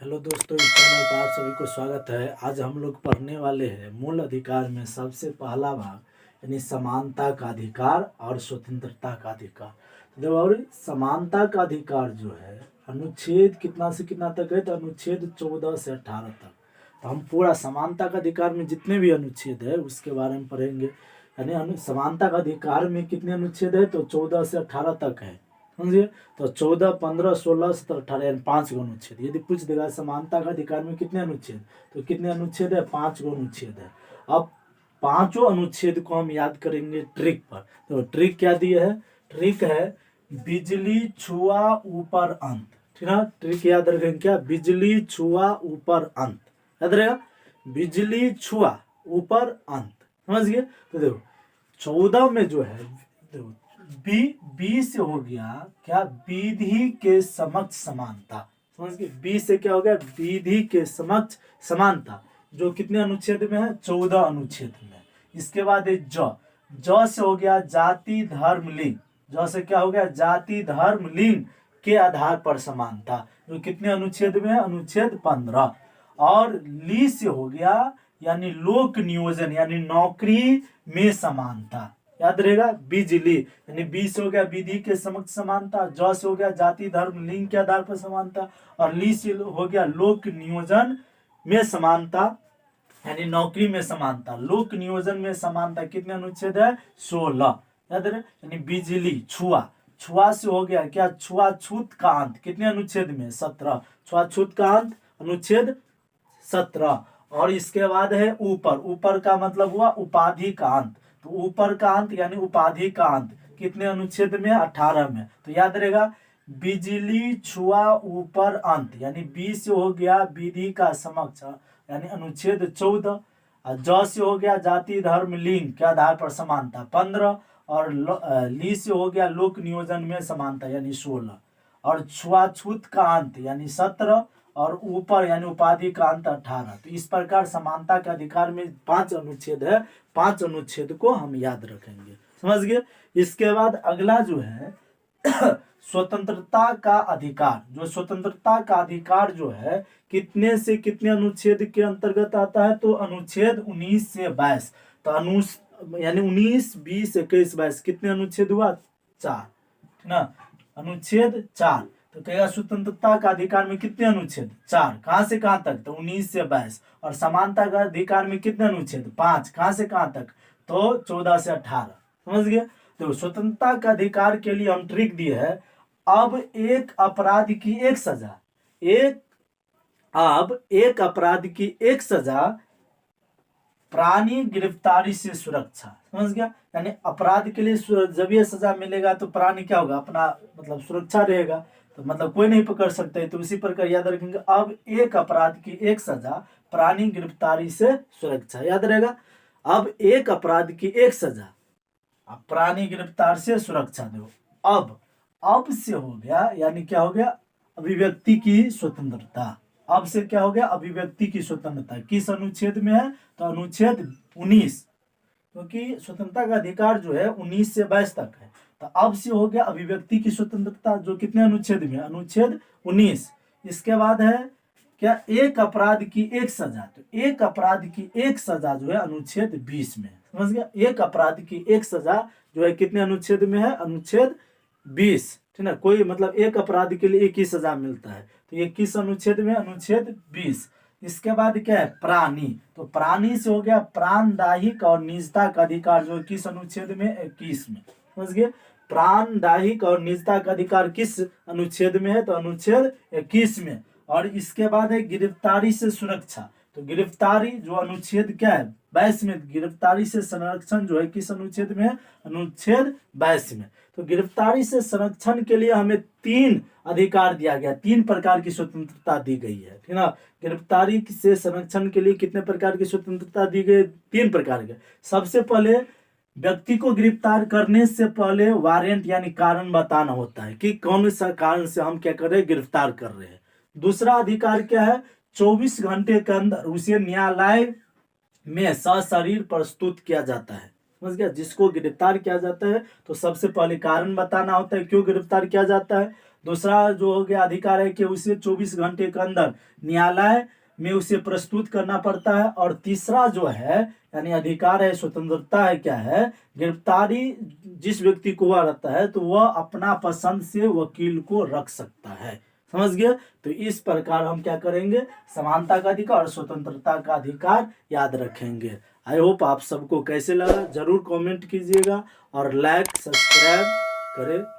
Hello दोस्तों, इस channel पर आप सभी को स्वागत है। आज हम लोग पढ़ने वाले हैं मूल अधिकार में सबसे पहला भाग, यानी समानता का अधिकार और स्वतंत्रता का अधिकार। तो देखो, और समानता का अधिकार जो है अनुच्छेद कितना से कितना तक है, तो अनुच्छेद 14 से 18 तक। तो हम पूरा समानता का अधिकार में जितने भी अनुच्छेद है उसके बारे में पढ़ेंगे। यानी समानता का अधिकार में कितने अनुच्छेद है, तो 14 से 18 तक है, समझिए। तो 14, 15, 16, 17, 18 यानी 5 गो अनुच्छेद। यदि पूछ देगा समानता का अधिकार में कितने अनुच्छेद, तो कितने अनुच्छेद है, 5 गो अनुच्छेद है। अब पांचों अनुच्छेद को हम याद करेंगे ट्रिक पर। तो ट्रिक क्या दिए है, ट्रिक है बिजली छुआ ऊपर अंत। ठीक है, ट्रिक याद रखेंगे क्या, बिजली छुआ ऊपर अंत याद रहेगा। बिजली छुआ ऊपर अंत, समझ गए। तो देखो 14 में जो है, देखो बी से हो गया क्या, विधि के समक्ष समानता। समझ गए, बी से क्या हो गया, विधि के समक्ष समानता, जो कितने अनुच्छेद में है, 14 अनुच्छेद में। इसके बाद ज से हो गया जाति धर्म लिंग। ज से क्या हो गया, जाति धर्म लिंग के आधार पर समानता, जो कितने अनुच्छेद में है, अनुच्छेद 15। और ली से हो गया यानी लोक नियोजन, यानी नौकरी में समानता, याद रहेगा। बिजली यानी बी से हो गया विधि के समक्ष समानता, ज से हो गया जाति धर्म लिंग के आधार पर समानता, और ली से हो गया लोक नियोजन में समानता, यानी नौकरी में समानता। लोक नियोजन में समानता कितने अनुच्छेद है, 16, याद रहे। यानी बिजली छुआ, छुआ से हो गया क्या, छुआछूत का अंत, कितने अनुच्छेद में, 17। छुआछूत का अंत अनुच्छेद 17। और इसके बाद है ऊपर, ऊपर का मतलब हुआ उपाधि का अंत। तो ऊपर का अंत यानी उपाधि का अंत कितने अनुच्छेद में, 18 में। तो याद रहेगा बिजली छुआ ऊपर अंत, यानी बी से हो गया विधि का समक्ष, यानी अनुच्छेद 14। ज से हो गया जाति धर्म लिंग के आधार पर समानता, 15। और ली से हो गया लोक नियोजन में समानता, यानी 16। और छुआछूत का अंत यानी 17, और ऊपर यानी उपाधि का अंत 18। तो इस प्रकार समानता के अधिकार में 5 अनुच्छेद है, 5 अनुच्छेद को हम याद रखेंगे, समझ गए। इसके बाद अगला जो है स्वतंत्रता का अधिकार। जो स्वतंत्रता का अधिकार जो है कितने से कितने अनुच्छेद के अंतर्गत आता है, तो अनुच्छेद 19 से 22। तो यानी 19, 20, 21, 22 कितने अनुच्छेद हुआ, 4, ठीक ना, अनुच्छेद 4। तो कहेगा स्वतंत्रता का अधिकार में कितने अनुच्छेद, 4, कहां से कहां तक, तो 19 से 22। और समानता का अधिकार में कितने अनुच्छेद, 5, कहां से कहां तक, तो 14 से 18, समझ गए। तो स्वतंत्रता का अधिकार के लिए हम ट्रिक दिए है, अब एक अपराध की एक सजा, अब एक अपराध की एक सजा प्राणी गिरफ्तारी से सुरक्षा, समझ गया। यानी अपराध के लिए जब ये सजा मिलेगा तो प्राणी क्या होगा, अपना मतलब सुरक्षा रहेगा, तो मतलब कोई नहीं पकड़ सकता है। तो इसी प्रकार याद रखेंगे, अब एक अपराध की एक सजा प्राणी गिरफ्तारी से सुरक्षा, याद रहेगा। अब एक अपराध की एक सजा प्राणी गिरफ्तार से सुरक्षा दो। अब से हो गया यानी क्या हो गया, अभिव्यक्ति की स्वतंत्रता। अब से क्या हो गया, अभिव्यक्ति की स्वतंत्रता किस अनुच्छेद में है, तो अनुच्छेद 19, क्योंकि स्वतंत्रता का अधिकार जो है 19 से 22 तक है। तो अब से हो गया अभिव्यक्ति की स्वतंत्रता, जो कितने अनुच्छेद में, अनुच्छेद 19। इसके बाद है क्या, एक अपराध की एक सजा। तो एक अपराध की एक सजा जो है अनुच्छेद 20 में, समझ गया। एक अपराध की एक सजा जो है कितने अनुच्छेद में है, अनुच्छेद 20, ठीक ना। कोई मतलब एक अपराध के लिए एक ही सजा मिलता है, तो ये किस अनुच्छेद में, अनुच्छेद 20। इसके बाद क्या है, प्राणी। तो प्राणी से हो गया प्राणदायिक और निजता का अधिकार, जो किस अनुच्छेद में, 21 में, समझ गए। प्राणदायिक और निजता का अधिकार किस अनुच्छेद में है, तो अनुच्छेद 21 में। और इसके बाद है गिरफ्तारी से सुरक्षा। तो गिरफ्तारी जो अनुच्छेद क्या है, 22 में। गिरफ्तारी से संरक्षण जो है किस अनुच्छेद में है, अनुच्छेद 22 में। तो गिरफ्तारी से संरक्षण के लिए हमें 3 अधिकार दिया गया, 3 प्रकार की स्वतंत्रता दी गई है, ठीक ना। गिरफ्तारी से संरक्षण के लिए कितने प्रकार की स्वतंत्रता दी गई, 3 प्रकार के। सबसे पहले व्यक्ति को गिरफ्तार करने से पहले वारंट यानी कारण बताना होता है कि कौन सा कारण से हम क्या कर रहे हैं, गिरफ्तार कर रहे हैं। दूसरा अधिकार क्या है, 24 घंटे के अंदर उसे न्यायालय में सशरीर प्रस्तुत किया जाता है, समझ गया। जिसको गिरफ्तार किया जाता है तो सबसे पहले कारण बताना होता है क्यों गिरफ्तार किया जाता है। दूसरा जो हो गया अधिकार है कि उसे 24 घंटे के अंदर न्यायालय में उसे प्रस्तुत करना पड़ता है। और तीसरा जो है यानी अधिकार है, स्वतंत्रता है, क्या है, गिरफ्तारी जिस व्यक्ति को हुआ रहता है तो वह अपना पसंद से वकील को रख सकता है। समझ गए? तो इस प्रकार हम क्या करेंगे, समानता का अधिकार और स्वतंत्रता का अधिकार याद रखेंगे। आई होप आप सबको कैसे लगा जरूर कमेंट कीजिएगा और लाइक सब्सक्राइब करें।